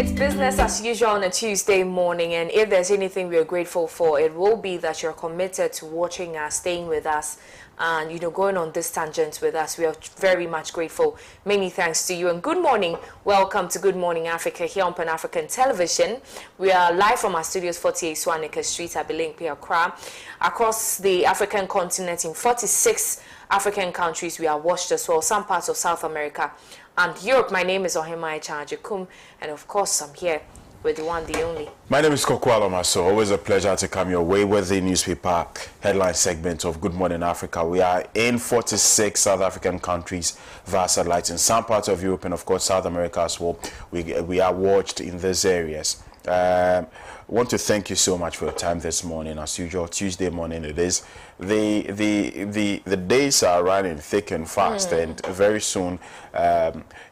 It's business as usual on a Tuesday morning, and if there's anything we are grateful for, it will be that you're committed to watching us, staying with us, and going on this tangent with us. We are very much grateful. Many thanks to you, and good morning. Welcome to Good Morning Africa here on Pan-African Television. We are live from our studios 48 Swanika Street, Abilinkpi, Accra. Across the African continent in 46 African countries, we are watched as well, some parts of South America and Europe. My name is AGYEKUM, and of course I'm here with the one, the only. My name is Kokwalomaso. Always a pleasure to come your way with the newspaper headline segment of Good Morning Africa. We are in 46 South African countries via satellite, in some parts of Europe and of course South America as well. We are watched in these areas. I want to thank you so much for your time this morning. As usual, Tuesday morning it is. The days are running thick and fast, and very soon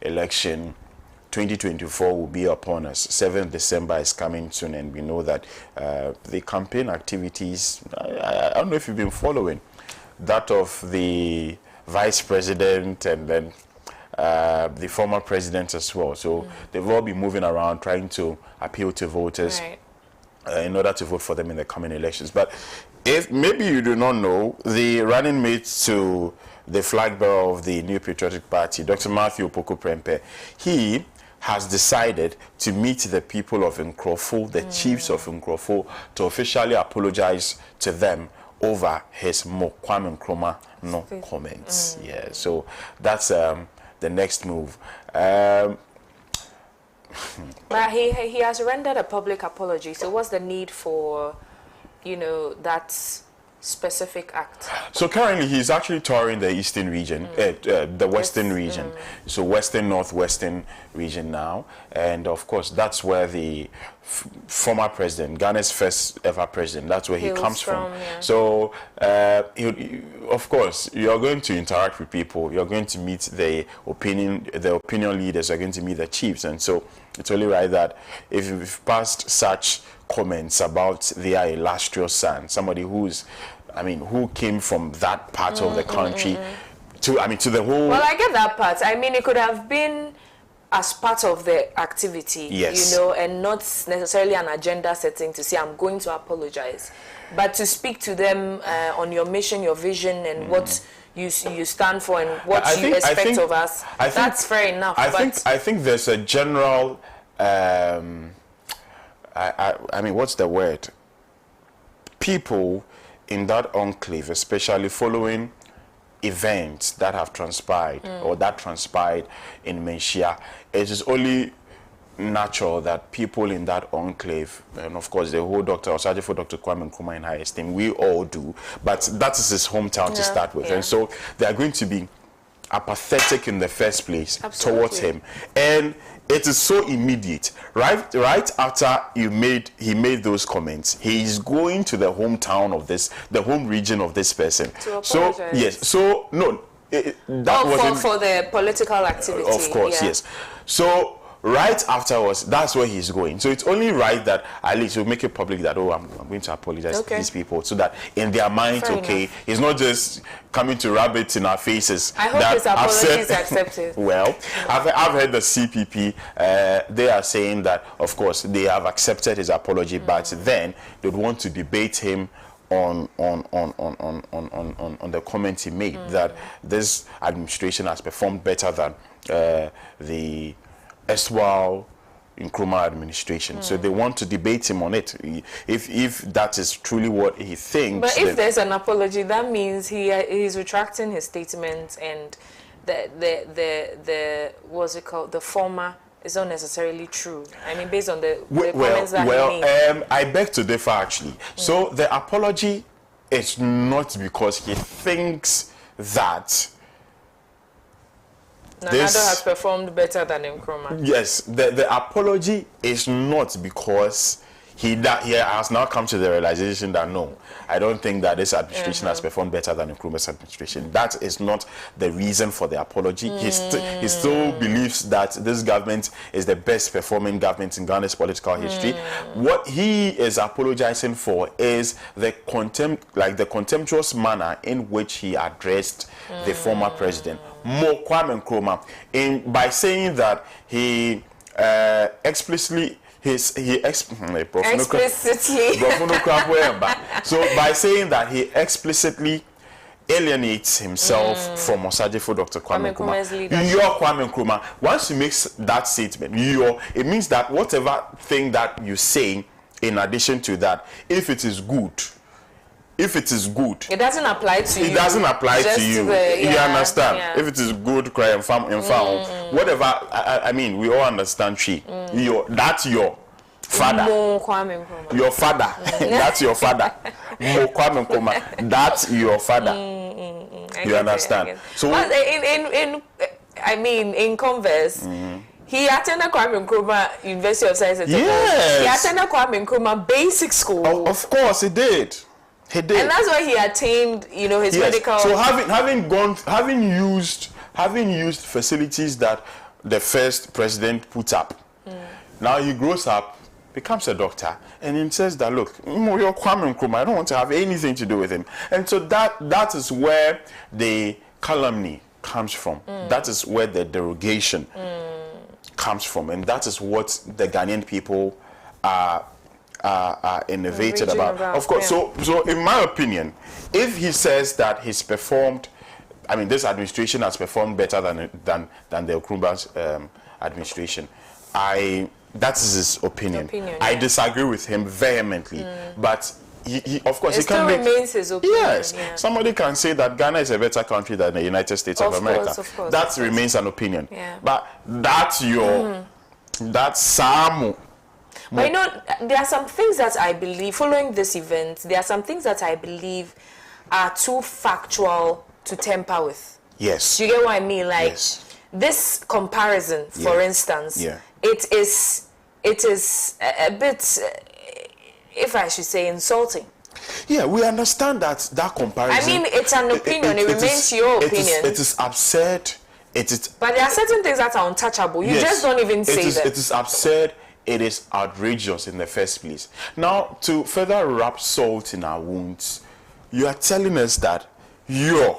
election 2024 will be upon us. 7th December is coming soon, and we know that the campaign activities, I don't know if you've been following that of the vice president and then the former president as well. So they've all been moving around trying to appeal to voters in order to vote for them in the coming elections. But if maybe you do not know, the running mate to the flag bearer of the New Patriotic Party, Dr. Matthew Opoku-Prempeh, he has decided to meet the people of Nkrofo, the chiefs of Nkrofo, to officially apologize to them over his Kwame Nkrumah no comments. Yeah, so that's the next move. But he has rendered a public apology. So what's the need for, that specific act? So currently he's actually touring the eastern region, the western region, so western, northwestern region now, and of course that's where the former president, Ghana's first ever president, that's where he comes from. Yeah. So of course you're going to interact with people, you're going to meet the opinion leaders, you're going to meet the chiefs, and so it's only right that if you've passed such comments about their illustrious son, somebody who came from that part of the country to the whole. Well, I get that part. I mean, it could have been as part of the activity, and not necessarily an agenda setting to say, I'm going to apologize, but to speak to them on your mission, your vision, and what you stand for and what you expect of us. That's fair enough. I think there's a general what's the word? People in that enclave, especially following events that have transpired or that transpired in Menchia, it is only natural that people in that enclave, and of course the whole Dr. Kwame Nkrumah in high esteem, we all do, but that is his hometown to start with, and so they are going to be apathetic in the first place towards him, and it is so immediate. Right after he made those comments, he is going to the hometown of the home region of this person. To apologize. So yes, so no, that wasn't for the political activity. Of course, yes. So right afterwards, that's where he's going. So it's only right that at least we make it public that, I'm going to apologize to these people, so that in their minds, he's not just coming to rub it in our faces. I hope his apology is accepted. Well, I've heard the CPP, they are saying that, of course, they have accepted his apology, but then they'd want to debate him on the comments he made, that this administration has performed better than the Eswal Nkrumah administration. So they want to debate him on it, if that is truly what he thinks. But if there's an apology, that means he's retracting his statement, and the what's it called, the former is not necessarily true. I mean, based on the comments that he made. I beg to differ actually. So the apology is not because he thinks that Nana has performed better than Nkrumah. Yes, the apology is not because he has now come to the realization that no, I don't think that this administration has performed better than Nkrumah's administration. That is not the reason for the apology. He still believes that this government is the best performing government in Ghana's political history. What he is apologizing for is the contemptuous manner in which he addressed the former president, Kwame Nkrumah, by saying that he explicitly explicitly so by saying that he explicitly alienates himself from Osajifo Dr. Kwame Nkrumah. You're Kwame Nkrumah. Once you make that statement, it means that whatever thing that you say in addition to that, if it is good, it doesn't apply to you. It doesn't apply to you. You understand? Yeah. If it is good, cry and whatever. I mean, we all understand. That's your father. Your father. That's your father. That's your father. You understand? So, in converse. He attended Kwame Nkrumah University of Science and Technology. Yes. He attended Kwame Nkrumah Basic School. Oh, of course, he did. He did. And that's why he attained, his medical. So having used facilities that the first president put up, now he grows up, becomes a doctor, and he says that, look, you're Kwame Nkrumah, I don't want to have anything to do with him. And so that is where the calumny comes from. That is where the derogation comes from, and that is what the Ghanaian people are innovated about. Of course, so in my opinion, if he says that he's performed, I mean, this administration has performed better than the Nkrumah's administration, that is his opinion. I disagree with him vehemently, but he of course, it still remains his opinion. Yes, somebody can say that Ghana is a better country than the United States of America. Course, that remains an opinion. But that's Samu. But there are some things that I believe, following this event, there are some things that I believe are too factual to tamper with. Yes. Do you get what I mean? Like, this comparison, for instance, it is a bit, if I should say, insulting. Yeah, we understand that comparison. I mean, it's an opinion. It remains your opinion. It is absurd. But there are certain things that are untouchable. You just don't even say that. It is absurd. It is outrageous in the first place. Now, to further rub salt in our wounds, you are telling us that it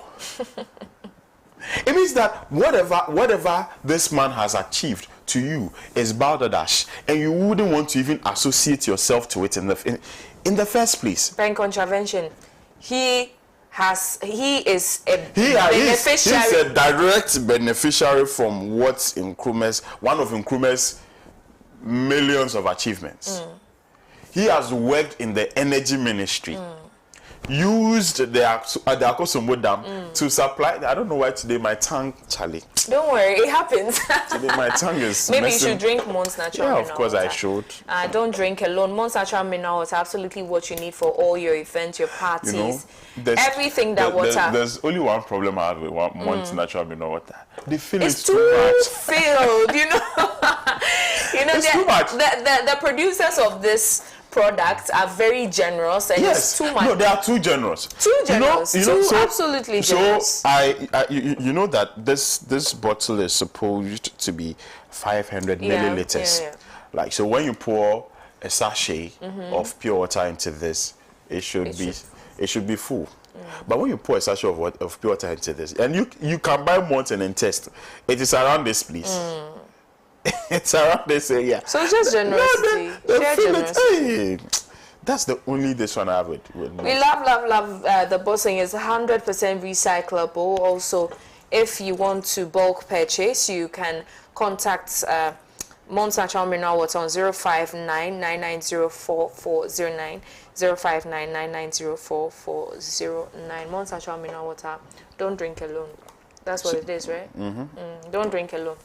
means that whatever this man has achieved to you is balderdash, and you wouldn't want to even associate yourself to it in the first place. By contravention, he is a beneficiary. He's a direct beneficiary from one of Nkrumah's millions of achievements. He has worked in the energy ministry, used the Akosombo Dam to supply. I don't know why today my tongue, Charlie. Don't worry, it happens. Today my tongue is maybe messing. You should drink Mons Natural Mineral Water. Of course I should. Don't drink alone. Mons Natural Mineral Water, absolutely what you need for all your events, your parties, everything that water. There's only one problem I have with Mons Natural Mineral Water. The fill is too much. filled, It's too much. The producers of this products are very generous, and it's too much. No, they are too generous. Absolutely generous. So you know that this bottle is supposed to be 500 milliliters. Like, so when you pour a sachet of pure water into this, it should be full. But when you pour a sachet of pure water into this, and you can buy Mountain and test, it is around this, please. It's around this area. So it's just generosity. Hey, that's the only this one I have with we love the bossing is 100% recyclable. Also, if you want to bulk purchase, you can contact Mons Natural Mineral Water on 059-9904-409, 059-9904-409. Mons Natural Mineral Water. Don't drink alone. That's what it is, right? Don't drink alone.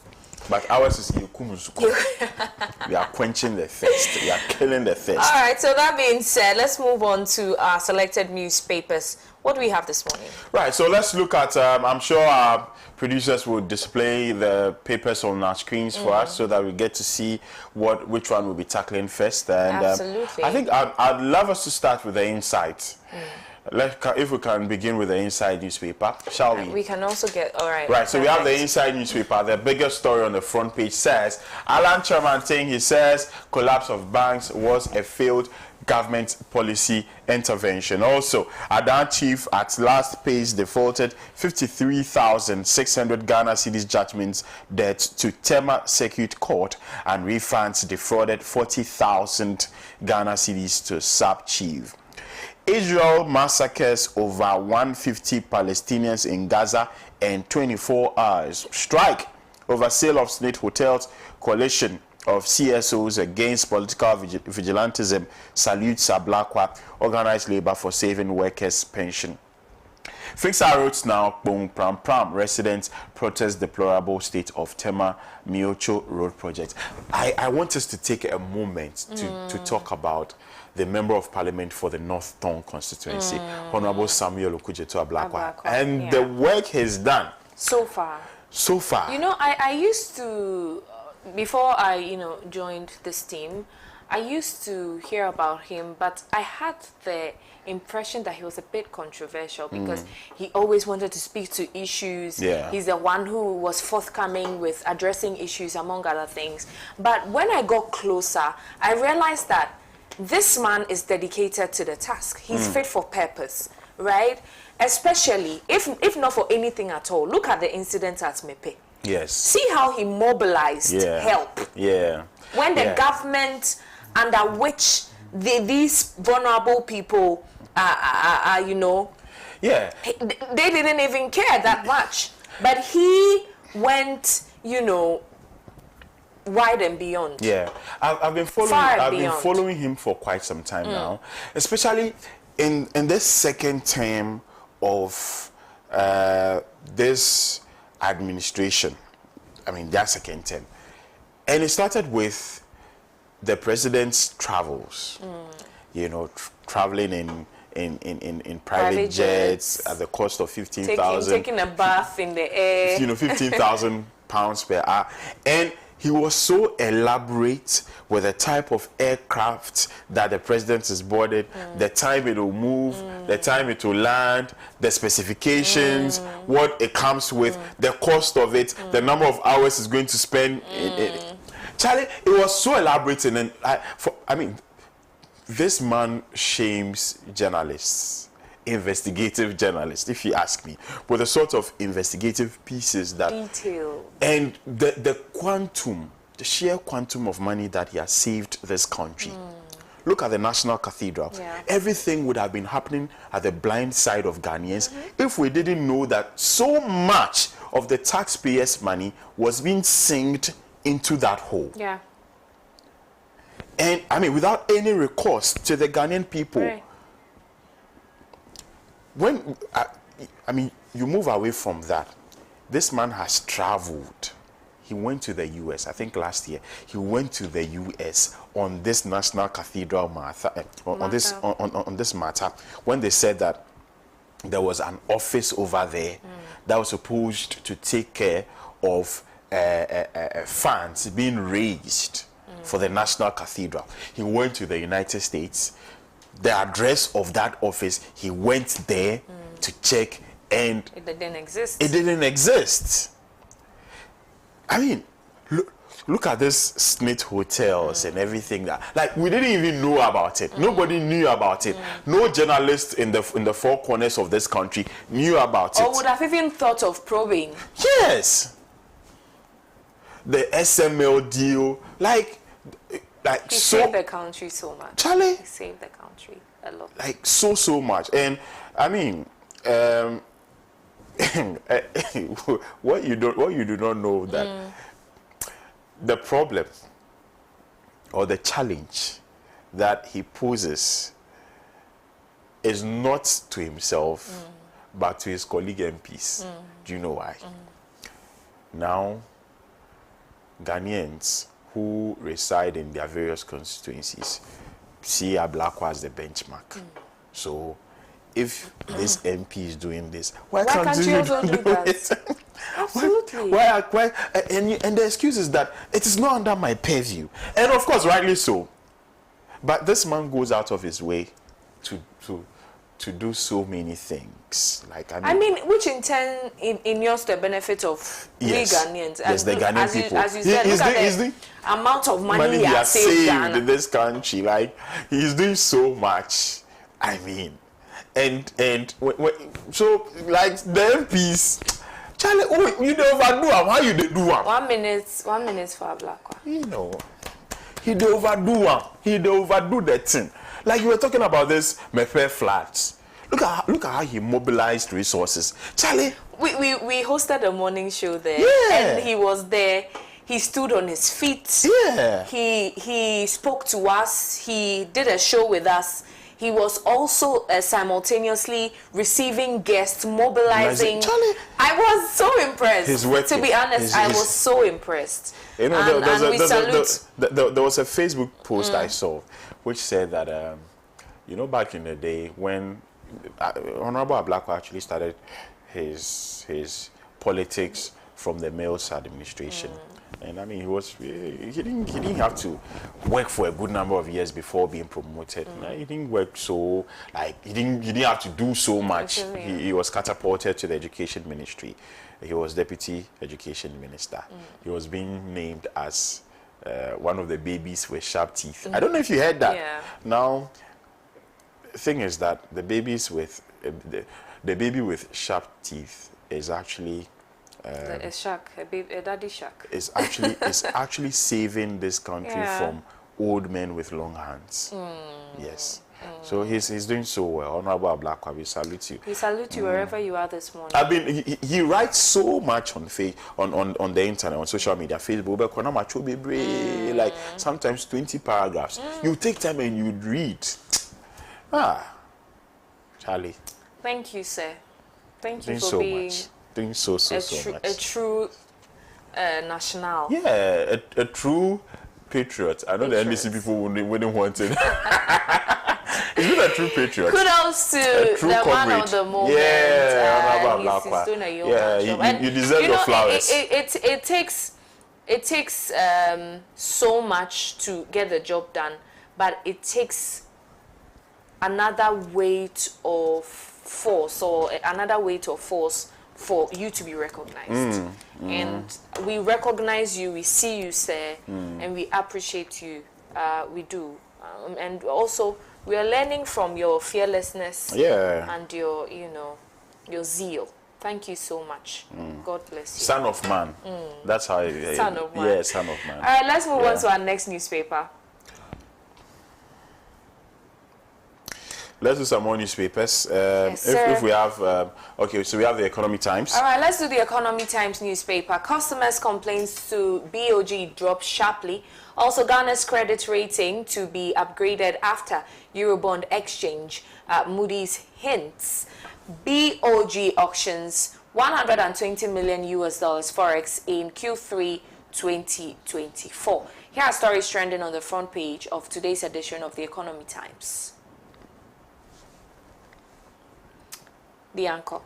But ours is AGYEKUM. We are quenching the thirst. We are killing the thirst. All right, so that being said, let's move on to our selected newspapers. What do we have this morning? Right, so let's look at, I'm sure our producers will display the papers on our screens for us so that we get to see which one we'll be tackling first. And absolutely. I think I'd love us to start with the insights. If we can begin with the inside newspaper, shall we? We can also get, all right. Right, so we have the inside newspaper. The biggest story on the front page says, Alan Chairman saying he says collapse of banks was a failed government policy intervention. Also, Adan chief at last pays defaulted 53,600 Ghana cedis judgments debt to Tema Circuit Court and refunds defrauded 40,000 Ghana cedis to sub-chief. Israel massacres over 150 Palestinians in Gaza in 24 hours. Strike over sale of Smith Hotels. Coalition of CSOs against political vigilantism salutes Ablakwa. Organized labor for saving workers' pension. Fixa wrote now, Bong Pram Pram, residents protest deplorable state of Tema Miocho Road project. I want us to take a moment to talk about the Member of Parliament for the North Tongue constituency, Honorable Samuel Okujeto Ablakwa, and the work he's done. So far. So far. You know, I used to, before I, joined this team, I used to hear about him, but I had the impression that he was a bit controversial because he always wanted to speak to issues. Yeah. He's the one who was forthcoming with addressing issues, among other things. But when I got closer, I realized that this man is dedicated to the task. He's fit for purpose, right? Especially, if not for anything at all, look at the incident at Mepe. Yes. See how he mobilized help. Yeah. When the government under which these vulnerable people are, Yeah. they didn't even care that much. But he went, wide and beyond. Yeah, I've been following him for quite some time now, especially in this second term of this administration. I mean, their second term, and it started with the president's travels. Traveling in private jets at the cost of 15,000. Taking a bath in the air. 15,000 pounds per hour, and he was so elaborate with the type of aircraft that the president is boarded, the time it will move, the time it will land, the specifications, what it comes with, the cost of it, the number of hours it's going to spend. Charlie, it was so elaborate, and this man shames journalists, investigative journalists, if you ask me, with the sort of investigative pieces that detail and the sheer quantum of money that he has saved this country. Look at the National Cathedral. Everything would have been happening at the blind side of Ghanaians if we didn't know that so much of the taxpayers' money was being sinked into that hole. And without any recourse to the Ghanaian people. Right. When you move away from that, this man has traveled. He went to the US, I think last year. He went to the US on this National Cathedral on this matter, when they said that there was an office over there that was supposed to take care of funds being raised for the National Cathedral. He went to the United States. The address of that office, he went there to check, and it didn't exist. It didn't exist. Look at this Smith Hotels and everything that, we didn't even know about it. Nobody knew about it. No journalist in the four corners of this country knew about it. Or would have even thought of probing. Yes. The SML deal, he saved the country so much. Charlie, he saved the country a lot. So much. And what you do not know that the problem or the challenge that he poses is not to himself but to his colleague MPs. Do you know why? Now, Ghanaians who reside in their various constituencies see Ablakwa as the benchmark. So if this MP is doing this, why can't you also do that? Absolutely. Why? And the excuse is that it is not under my purview, and of course, rightly so. But this man goes out of his way to to do so many things. Like I mean, which in turn in yours the benefit of yes, we Ghanaians. Yes, the Ghanaian people. As you said, look at the amount of money he has saved in this country. Like, he's doing so much. I mean, so like the MPs, Charlie, oh, you don't overdo them. How you do them? 1 minute for a black one. You know, he do overdo them. He do overdo the thing. Like you were talking about this Mefe flats. Look at how he mobilized resources. Charlie. We hosted a morning show there. Yeah. And he was there. He stood on his feet. Yeah. He spoke to us. He did a show with us. He was also simultaneously receiving guests, mobilizing. Charlie. I was so impressed. His work, to be honest, I was so impressed. You know, there was a Facebook post I saw which said that, you know, back in the day when Honorable Ablakwa actually started his politics from the Mills administration. And I mean, he didn't have to work for a good number of years before being promoted. He didn't work so, like, he didn't have to do so much. He was catapulted to the education ministry. He was deputy education minister. He was being named as one of the babies with sharp teeth. I don't know if you heard that. Yeah. Now, the thing is that the babies with the baby with sharp teeth is actually a shark, a daddy shark. Is actually saving this country from old men with long hands. Yes. So he's doing so well. Honorable Ablakwa, we salute you. We salute you wherever you are this morning. I mean, he writes so much on the internet, on social media, Facebook, like sometimes 20 paragraphs. You take time and you read. Charlie. Thank you, sir. Thank you for so being much. Doing so much. A true national. Yeah, a true patriot. I know the NDC people wouldn't want it. He's been a true patriot. Kudos to the comrade. man of the moment. Yeah, he's doing a job. You deserve your flowers. It takes so much to get the job done, but it takes another weight of force for you to be recognized. And we recognize you, we see you, sir, and we appreciate you. We do. And also, we are learning from your fearlessness and your zeal. Thank you so much. God bless you. Son of man. That's how Son of man. Yeah, son of man. All right, let's move on to our next newspaper. Let's do some more newspapers. Yes, if we have, okay, so we have the Economy Times. All right, let's do the Economy Times newspaper. Customers' complaints to BOG dropped sharply. Also, Ghana's credit rating to be upgraded after Eurobond exchange. Moody's hints. BOG auctions $120 million forex in Q3 2024. Here are stories trending on the front page of today's edition of the Economy Times. The Anchor.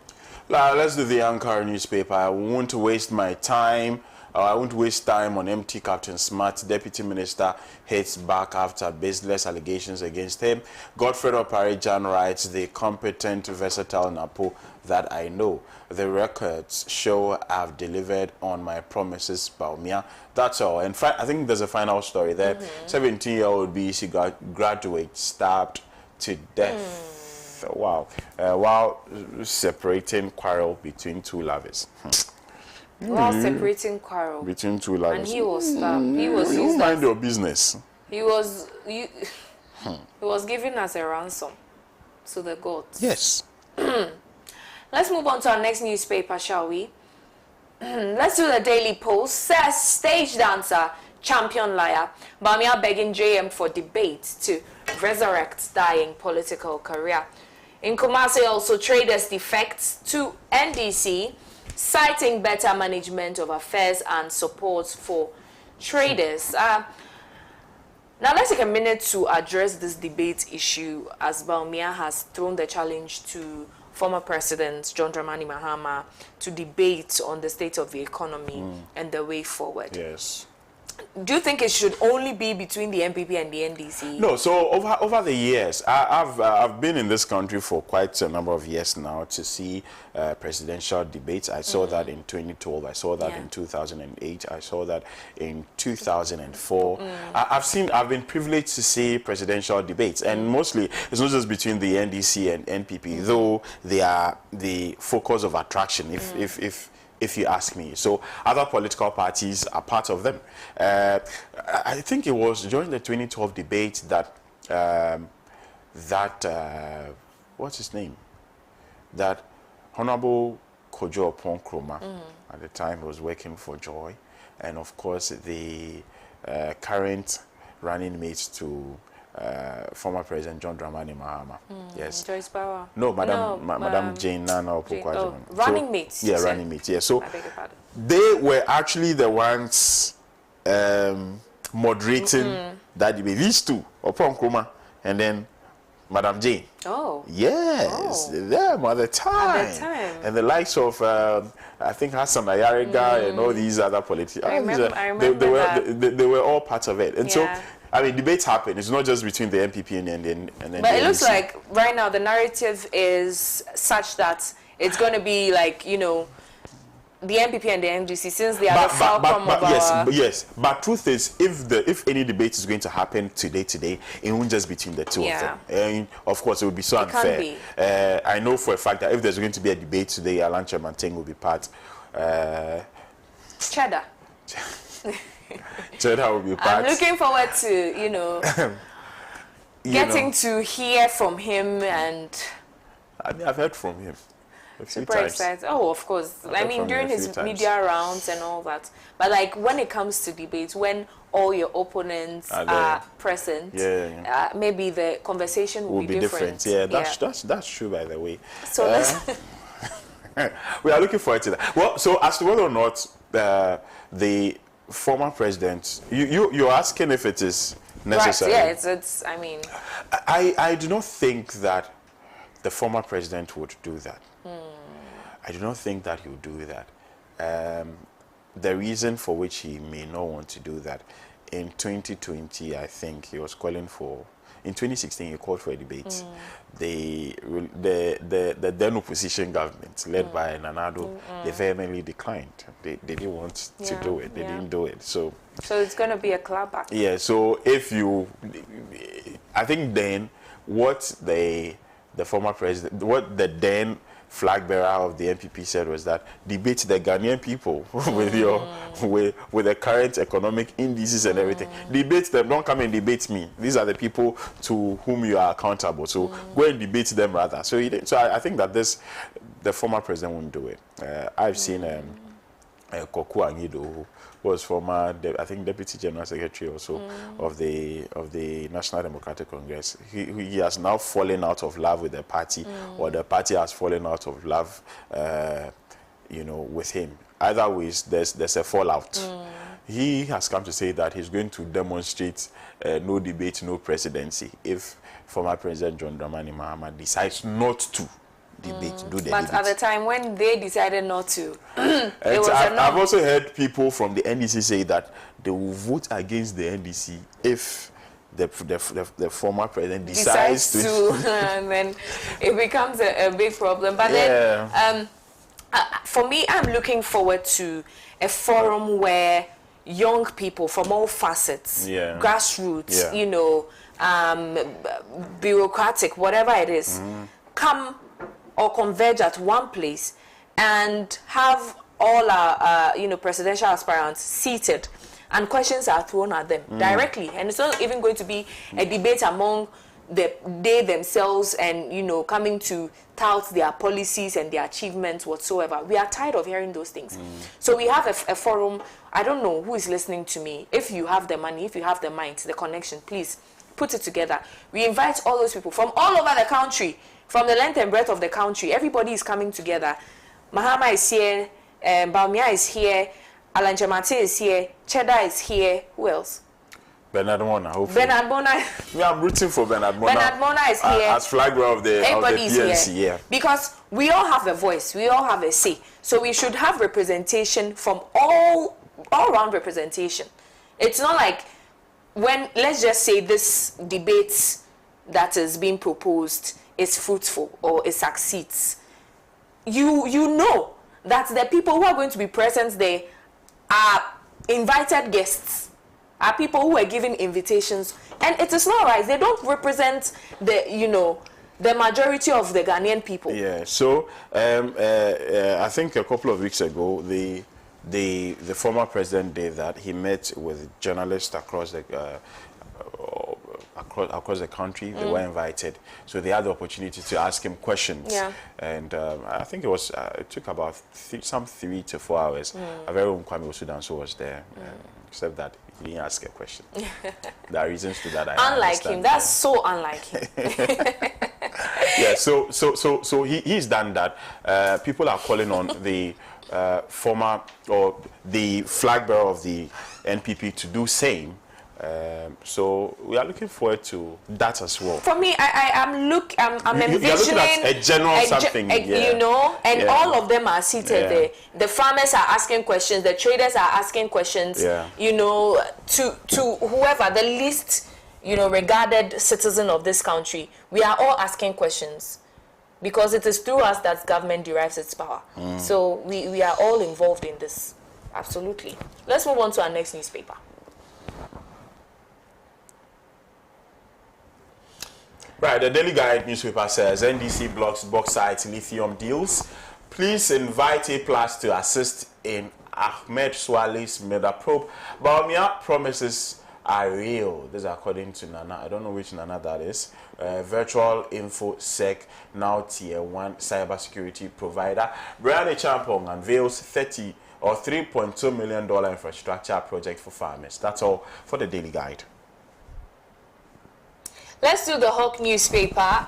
Let's do the Anchor newspaper. I won't waste my time. I won't waste time on empty. Captain Smart, Deputy Minister, hits back after baseless allegations against him. Godfred Oparijan writes, the competent, versatile Napo that I know. The records show I've delivered on my promises, Baumia. That's all. And I think there's a final story there. 17-year-old BC graduate stabbed to death. Wow. While separating quarrel between two lovers. While separating quarrel between two lovers. And he was stabbed. He was you mind your business. He was given as a ransom to the gods. Yes. Let's move on to our next newspaper, shall we? Let's do the Daily Post. Says stage dancer, champion liar, Bamia begging JM for debate to resurrect dying political career. In Kumasi, also traders defects to NDC, citing better management of affairs and support for traders. Now let's take a minute to address this debate issue, as Baumia has thrown the challenge to former President John Dramani Mahama to debate on the state of the economy and the way forward. Yes. Do you think it should only be between the MPP and the NDC? No, so over the years, I've been in this country for quite a number of years now to see presidential debates. I saw that in 2012. I saw that in 2008. I saw that in 2004. I've been privileged to see presidential debates, and mostly it's not just between the NDC and NPP, though they are the focus of attraction. If you ask me. So other political parties are part of them. I think it was during the 2012 debate that what's his name? That Honorable Kojo Ponkroma, at the time, was working for Joy, and of course the current running mate to former President John Dramani Mahama. Yes. Joyce Bauer. No, Madam Jane Nana Opoku-Agyeman. Running mates. Yeah, running mates. Yeah. So I beg your pardon. they were actually the ones moderating that debate. These two, Opoku-Agyeman and then Madam Jane. Oh. Yes, them at the time. At the time. And the likes of I think Hassan Ayariga and all these other politicians. I remember that. They were all part of it. And Yeah. so I mean, debates happen. It's not just between the MPP and then. But it looks like right now the narrative is such that it's going to be like, you know, the MPP and the NDC, since they are the fulcrum of our... Yes. But truth is, if any debate is going to happen today, it won't just between the two of them. And of course, it would be so unfair. It can't be. I know for a fact that if there's going to be a debate today, Alan Chemanteng will be part. Cheddar. Cheddar will be part. I'm looking forward to, you know, getting to hear from him, and I mean, I've heard from him a few super times. excited. Oh, of course. I mean, during his media rounds and all that. But like when it comes to debates, when all your opponents are present, maybe the conversation will be different. Yeah, that's true, by the way. So let's we are looking forward to that. Well, so as to whether or not the former president, you're asking if it is necessary. Right, yeah, it's I mean, I do not think that the former president would do that. I do not think that he would do that. The reason for which he may not want to do that, in 2020, I think he was calling for. In 2016, he called for a debate. The then opposition government, led by Nanado, they vehemently declined. They didn't want to do it. They didn't do it. So it's going to be a clapback. Yeah. So I think then what the former president, what the then flag bearer of the MPP said was that debate the Ghanaian people with the current economic indices and everything. Debate them, don't come and debate me. These are the people to whom you are accountable. So go and debate them rather. So I think that the former president won't do it. I've seen Koku Angido, who was former, I think, Deputy General Secretary also of the National Democratic Congress. He has now fallen out of love with the party, or the party has fallen out of love, with him. Either ways, there's a fallout. He has come to say that he's going to demonstrate no debate, no presidency if former President John Dramani Mahama decides not to do the debate. At the time when they decided not to, I've also heard people from the NDC say that they will vote against the NDC if the former president decides to and then it becomes a big problem. But then, for me, I'm looking forward to a forum where young people from all facets, grassroots, bureaucratic, whatever it is, come or converge at one place and have all our presidential aspirants seated, and questions are thrown at them directly, and it's not even going to be a debate among they themselves and coming to tout their policies and their achievements whatsoever. We are tired of hearing those things. So we have a forum. I don't know who is listening to me. If you have the money, if you have the mind, the connection, please put it together. We invite all those people from all over the country, from the length and breadth of the country. Everybody is coming together. Mahama is here, Bawumia is here, Alan Chemanteng is here, Cheddar is here. Who else? Bernard Mona, hopefully. Bernard Mona. I'm rooting for Bernard Mona. Bernard Mona is here. As flag bearer of the PNC, here. Because we all have a voice, we all have a say. So we should have representation from all-round representation. It's not like when, let's just say this debate that is being proposed is fruitful or it succeeds. You know that the people who are going to be present there are invited guests, are people who are giving invitations, and it is not right. They don't represent the majority of the Ghanaian people. Yeah. So I think a couple of weeks ago, the former president did that. He met with journalists across the across the country. They were invited, so they had the opportunity to ask him questions. Yeah. And I think it took about 3 to 4 hours. A very own Kwame Osudanso was there, except that he didn't ask a question. There are reasons to that. Unlike him, that's so unlike him. Yeah. So he's done that. People are calling on the former or the flag bearer of the NPP to do same. So we are looking forward to that as well. For me, I'm envisioning you're looking at a general something, and all of them are seated there. The farmers are asking questions, the traders are asking questions, to whoever, the least, regarded citizen of this country. We are all asking questions because it is through us that government derives its power. So we are all involved in this. Absolutely. Let's move on to our next newspaper. Right, the Daily Guide newspaper says NDC blocks bauxite lithium deals. Please invite A+ to assist in Ahmed Swale's murder probe. Baumia promises are real. This is according to Nana. I don't know which Nana that is. Virtual InfoSec, now Tier 1 cybersecurity provider. Brian Champong unveils $3.2 million infrastructure project for farmers. That's all for the Daily Guide. Let's do the Hawk newspaper.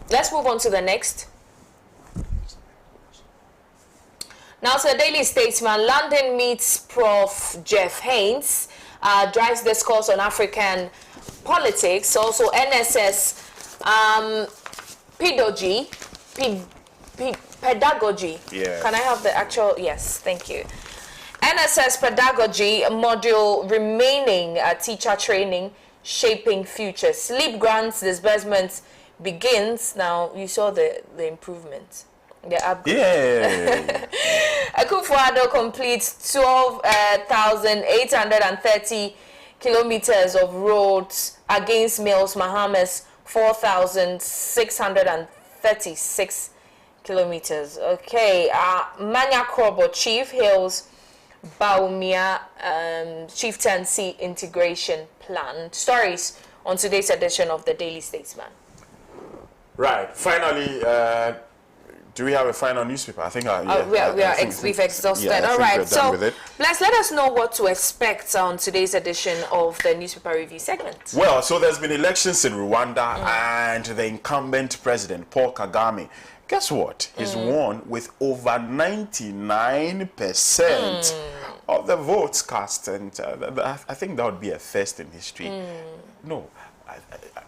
Let's move on to the next. Now, to the Daily Statesman, London meets Prof. Jeff Haynes, drives discourse on African politics. Also, NSS pedagogy. Yeah. Can I have the actual? Yes, thank you. NSS pedagogy module remaining teacher training. Shaping future. Sleep grants disbursements begins. Now you saw the improvement, the upgrade. Yeah. Akufo-Addo completes 12,830 kilometers of roads against Mills Mahamas 4,636 kilometers. Okay. Manya Krobo chief hails Baumia chieftaincy integration plan. Stories on today's edition of the Daily Statesman. Right. Finally, do we have a final newspaper? I think we've exhausted. Yeah, all right. So let us know what to expect on today's edition of the newspaper review segment. Well, so there's been elections in Rwanda, and the incumbent president Paul Kagame, guess what? He's won with over 99% of the votes cast, and I think that would be a first in history. No,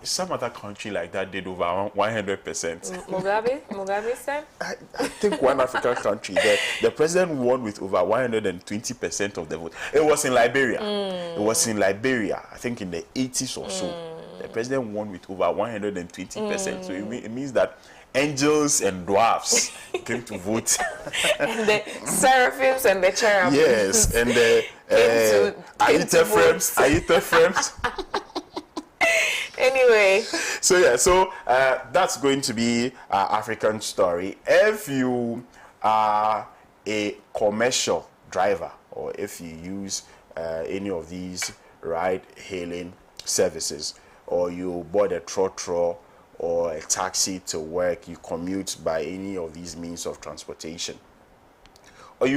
some other country like that did over 100%. Mugabe's time? I think one African country, the president won with over 120% of the vote. It was in Liberia. It was in Liberia, I think in the 80s or so. The president won with over 120%. So it means that angels and dwarfs came to vote. And the seraphims and the cherubims. Yes, and the Aitephraims. Anyway. So that's going to be our African story. If you are a commercial driver, or if you use any of these ride-hailing services, or you board a trotro or a taxi to work, you commute by any of these means of transportation, or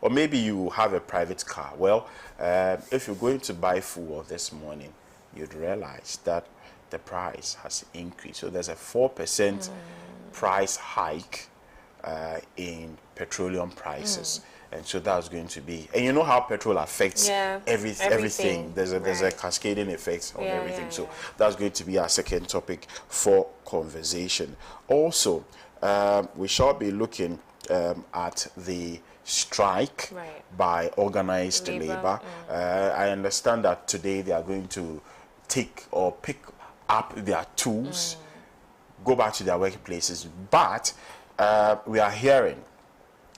maybe you have a private car. Well, if you're going to buy fuel this morning, you'd realize that the price has increased. So there's a 4% price hike in petroleum prices. And so that's going to be, and you know how petrol affects everything. There's a cascading effect on everything. So that's going to be our second topic for conversation. Also, we shall be looking at the strike by organized labor. I understand that today they are going to take or pick up their tools, go back to their workplaces, but we are hearing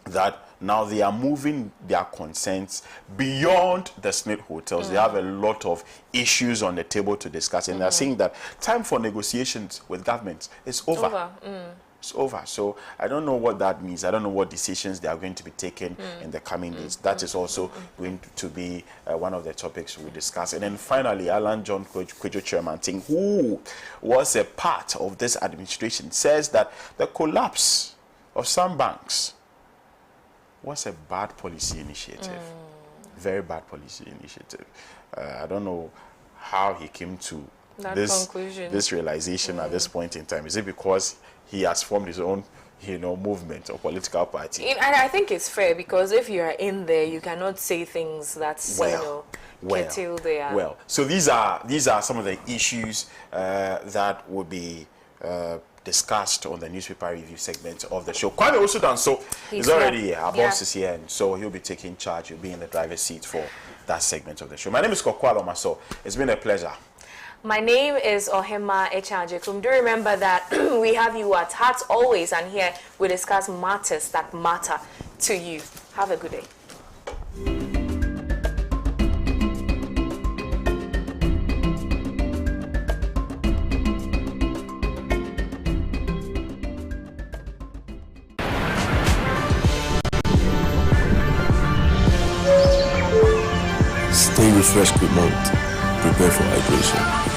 that now they are moving their concerns beyond the SNIT hotels. They have a lot of issues on the table to discuss, and they're saying that time for negotiations with governments is over. It's over. So I don't know what that means. I don't know what decisions they are going to be taking in the coming days. That is also going to be one of the topics we discuss. And then finally, Alan John Kwejo Chairman, who was a part of this administration, says that the collapse of some banks was a bad policy initiative. Very bad policy initiative. I don't know how he came to this realization at this point in time. Is it because he has formed his own, movement or political party? And I think it's fair, because if you are in there, you cannot say things that's curtail there. Well, so these are some of the issues that will be discussed on the newspaper review segment of the show. Kwame Osudanso is already here. Our boss is here, and so he'll be taking charge. He'll be in the driver's seat for that segment of the show. My name is Kokwalo Maso. It's been a pleasure. My name is Ohema AGYEKUM. Do remember that we have you at heart always, and here we discuss matters that matter to you. Have a good day. Stay refreshed with Malt. Prepare for hydration.